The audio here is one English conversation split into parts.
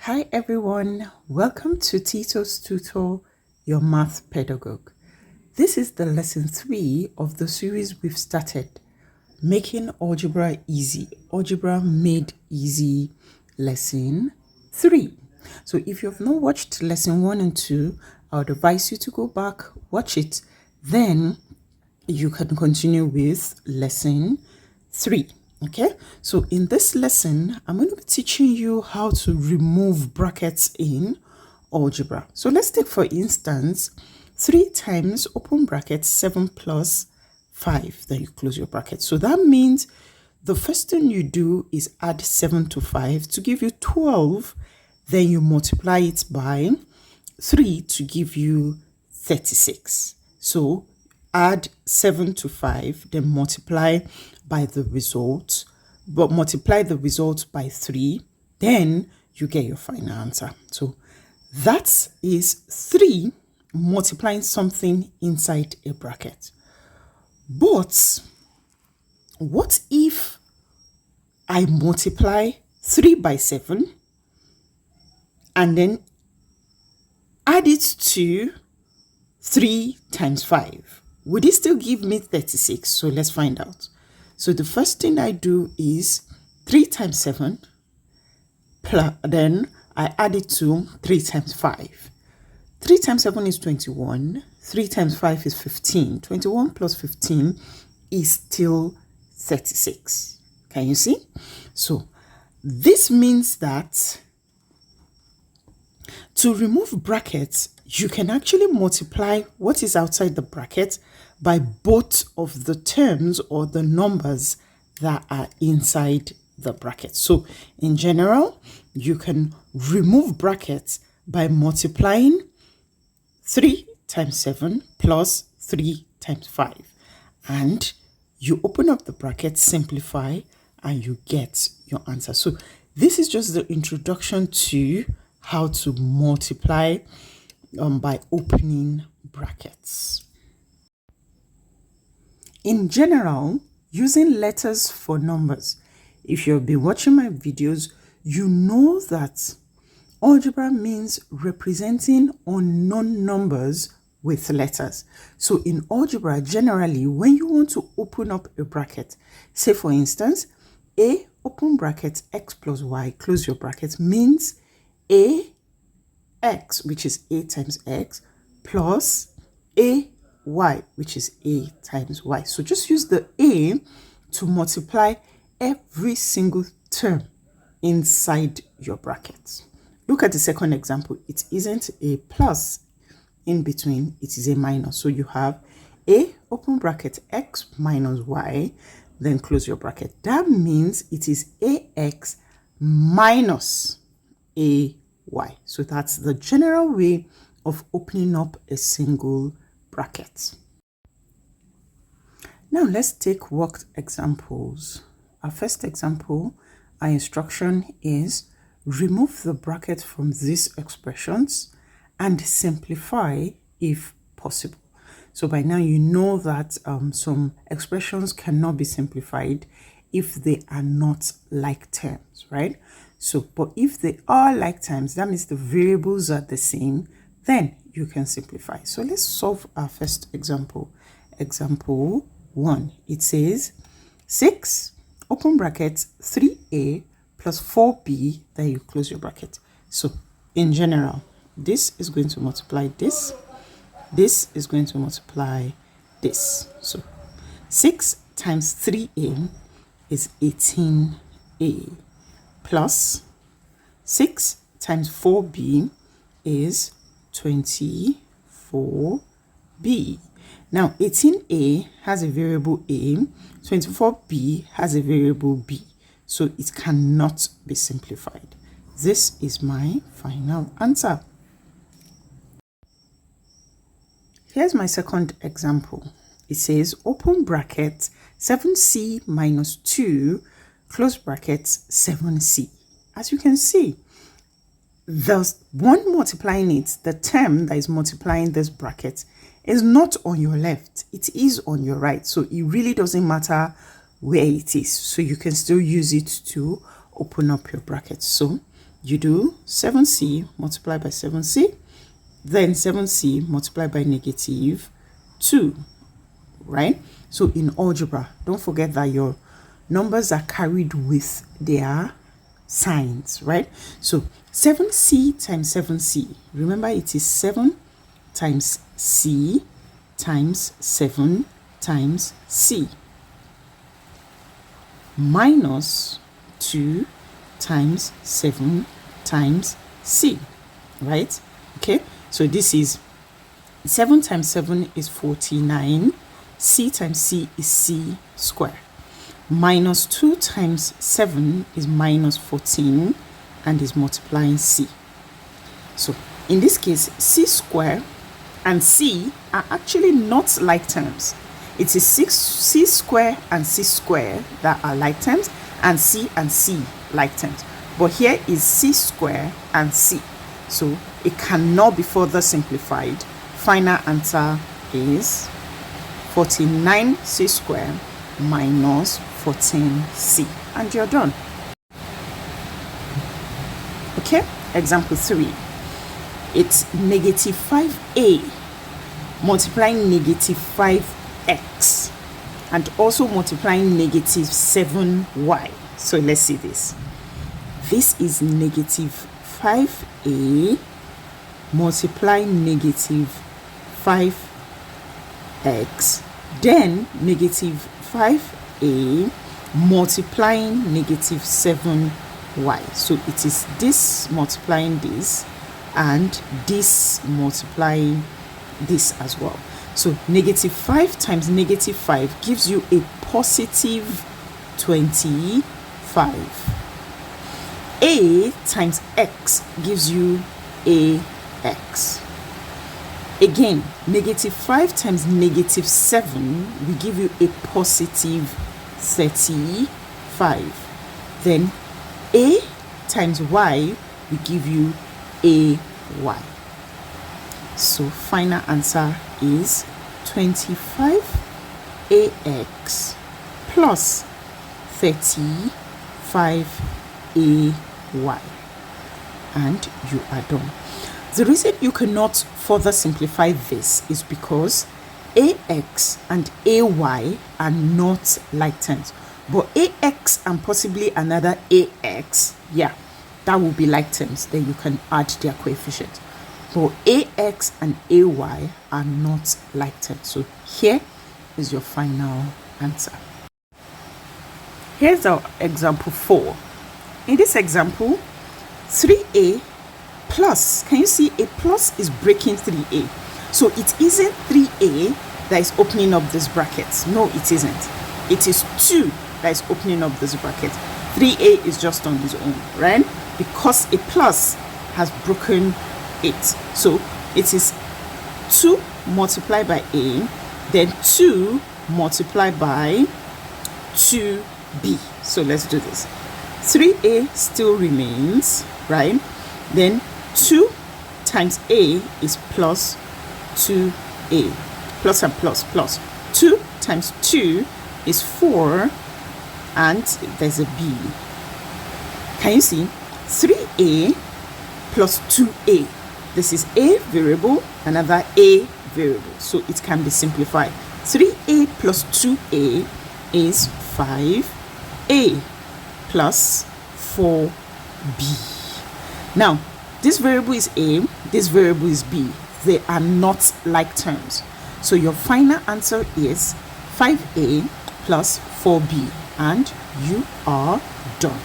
Hi everyone, welcome to Titostutor Your Math Pedagogue. This is the lesson 3 of the series we've started, Making Algebra Easy, Algebra Made Easy Lesson 3. So if you've not watched lesson 1 and 2, I would advise you to go back, watch it, then you can continue with lesson 3. Okay, so in this lesson, I'm going to be teaching you how to remove brackets in algebra. So let's take, for instance, 3 times open bracket 7 plus 5, then you close your bracket. So that means the first thing you do is add 7 to 5 to give you 12, then you multiply it by 3 to give you 36. So add 7 to 5, then multiply by the result, but multiply the result by 3, then you get your final answer. So that is 3 multiplying something inside a bracket. But what if I multiply 3 by 7 and then add it to 3 times 5? Would it still give me 36? So let's find out. So the first thing I do is 3 times 7, plus, then I add it to 3 times 5. 3 times 7 is 21. 3 times 5 is 15. 21 plus 15 is still 36. Can you see? So this means that to remove brackets, you can actually multiply what is outside the bracket by both of the terms or the numbers that are inside the bracket. So in general, you can remove brackets by multiplying 3 times 7 plus 3 times 5. And you open up the bracket, simplify, and you get your answer. So this is just the introduction to how to multiply by opening brackets. In general, using letters for numbers, if you've been watching my videos, you know that algebra means representing unknown numbers with letters. So in algebra, generally, when you want to open up a bracket, say for instance, a open bracket x plus y, close your bracket, means ax, which is a times x, plus ay, which is a times y. So just use the a to multiply every single term inside your bracket. Look at the second example. It isn't a plus in between, it is a minus. So you have a open bracket x minus y, then close your bracket. That means it is ax minus ay. So that's the general way of opening up a single bracket. Now let's take worked examples. Our first example, our instruction is remove the bracket from these expressions and simplify if possible. So by now you know that some expressions cannot be simplified if they are not like terms, right? So, but if they are like terms, that means the variables are the same, then you can simplify. So let's solve our first example. Example 1. It says 6, open bracket, 3a plus 4b, then you close your bracket. So in general, this is going to multiply this. This is going to multiply this. So 6 times 3a is 18a plus 6 times 4b is 24b. Now 18a has a variable a, 24b has a variable b, so it cannot be simplified. This is my final answer. Here's my second example. It says open bracket 7c minus 2, close bracket 7c. As you can see, the one multiplying it, the term that is multiplying this bracket, is not on your left, it is on your right. So it really doesn't matter where it is. So you can still use it to open up your bracket. So you do 7c multiplied by 7c, then 7c multiplied by negative 2, right? So in algebra, don't forget that your numbers are carried with their signs, right? So 7c times 7c, remember it is 7 times c times 7 times c, minus 2 times 7 times c, right? Okay, so this is 7 times 7 is 49, c times c is c square, minus 2 times 7 is minus 14 and is multiplying c. So in this case, c square and c are actually not like terms. It is c square and c square that are like terms, and c like terms. But here is c square and c, so it cannot be further simplified. Final answer is 49c square minus 14c, and you're done. Okay, example 3. It's negative 5a multiplying negative 5x and also multiplying negative 7y. So let's see this. This is negative 5a multiplying negative 5x, then negative 5a multiplying negative 7y. So it is this multiplying this and this multiplying this as well. So negative 5 times negative 5 gives you a positive 25. A times x gives you ax. Again, negative 5 times negative 7 will give you a positive 35. Then a times y will give you ay. So final answer is 25ax plus 35ay, and you are done. The reason you cannot further simplify this is because ax and ay are not like terms, but ax and possibly another ax, yeah, that will be like terms. Then you can add their coefficient. But ax and ay are not like terms. So here is your final answer. Here's our example 4. In this example, 3a plus, can you see a plus is breaking 3a? So it isn't 3a that is opening up this bracket. No, it isn't. It is 2 that is opening up this bracket. 3a is just on its own, right? Because a plus has broken it. So it is 2 multiplied by a, then 2 multiplied by 2b. So let's do this. 3a still remains, right? Then 2 times a is plus 2a. Plus and plus, plus. 2 times 2 is 4, and there's a b. Can you see? 3a plus 2a. This is a variable, another a variable. So it can be simplified. 3a plus 2a is 5a plus 4b. Now, this variable is a, this variable is b. They are not like terms. So your final answer is 5a plus 4b, and you are done.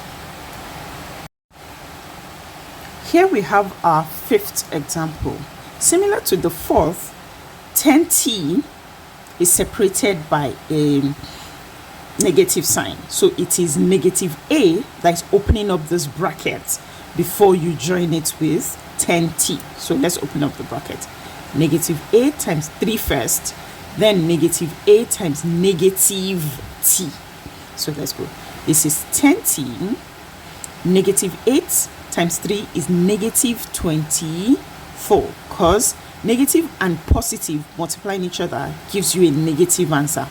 Here we have our 5th example. Similar to the 4th, 10t is separated by a negative sign. So it is negative a that is opening up this bracket before you join it with 10t. So let's open up the bracket. Negative a times 3 first, then negative a times negative t. So let's go. This is 10t. Negative 8 times 3 is negative 24, because negative and positive multiplying each other gives you a negative answer.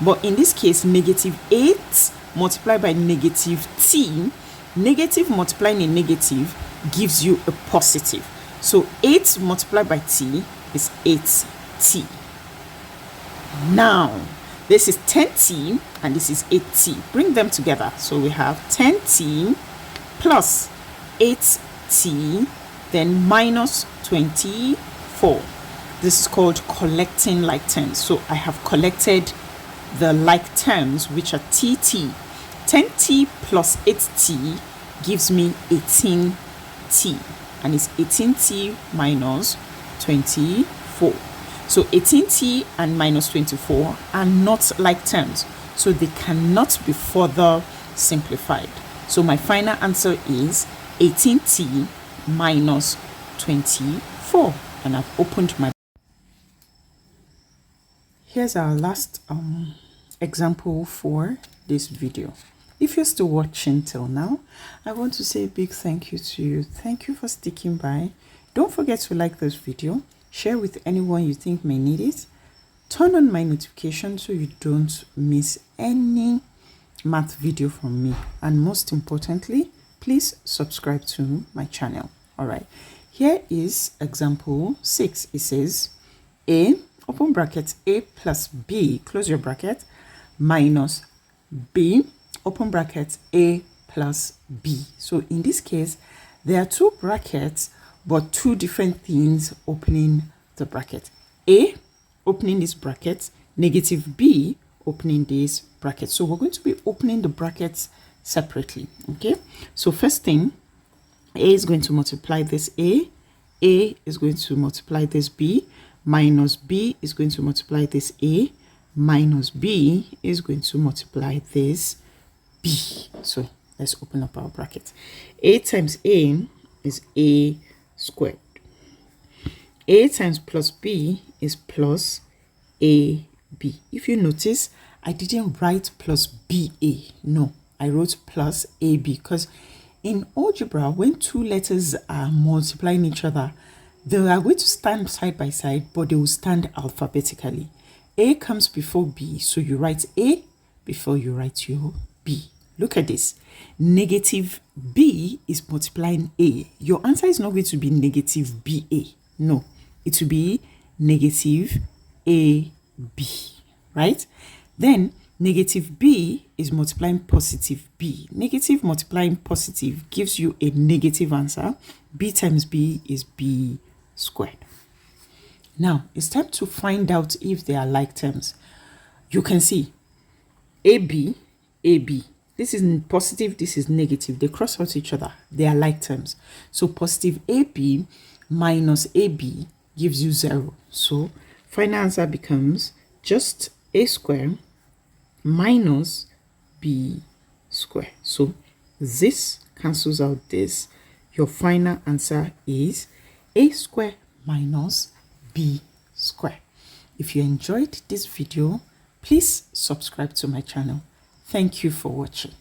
But in this case, negative 8 multiplied by negative t, negative multiplying a negative gives you a positive. So 8 multiplied by t is 8t. Now, this is 10t and this is 8t. Bring them together. So we have 10t plus 8t, then minus 24. This is called collecting like terms. So I have collected the like terms, which are tt. 10t plus 8t gives me 18t, and it's 18t minus 24. So 18t and minus 24 are not like terms, so they cannot be further simplified. So my final answer is 18t minus 24, and I've opened my. Here's our last example for this video. If you're still watching till now, I want to say a big thank you to you. Thank you for sticking by. Don't forget to like this video, share with anyone you think may need it, turn on my notifications so you don't miss any math video from me, and most importantly, please subscribe to my channel. All right, here is example 6. It says a, open bracket, a plus b, close your bracket, minus b, open bracket, a plus b. So in this case, there are two brackets but two different things opening the bracket. A, opening this bracket, negative b, opening this bracket. So we're going to be opening the brackets separately. Okay, so first thing, a is going to multiply this a is going to multiply this b, minus b is going to multiply this a, minus b is going to multiply this b. So let's open up our bracket. A times a is a squared. A times plus b is plus ab. If you notice, I didn't write plus ba. No, I wrote plus ab, because in algebra, when two letters are multiplying each other, they are going to stand side by side, but they will stand alphabetically. A comes before b, so you write a before you write your b. Look at this. Negative b is multiplying a. Your answer is not going to be negative ba. No, it will be negative ab, right? Then negative b is multiplying positive b. Negative multiplying positive gives you a negative answer. B times b is b squared. Now, it's time to find out if they are like terms. You can see AB, AB. This is positive, this is negative. They cross out each other. They are like terms. So positive AB minus AB gives you 0. So final answer becomes just a square minus b square. So this cancels out this. Your final answer is a square minus b square. If you enjoyed this video, please subscribe to my channel. Thank you for watching.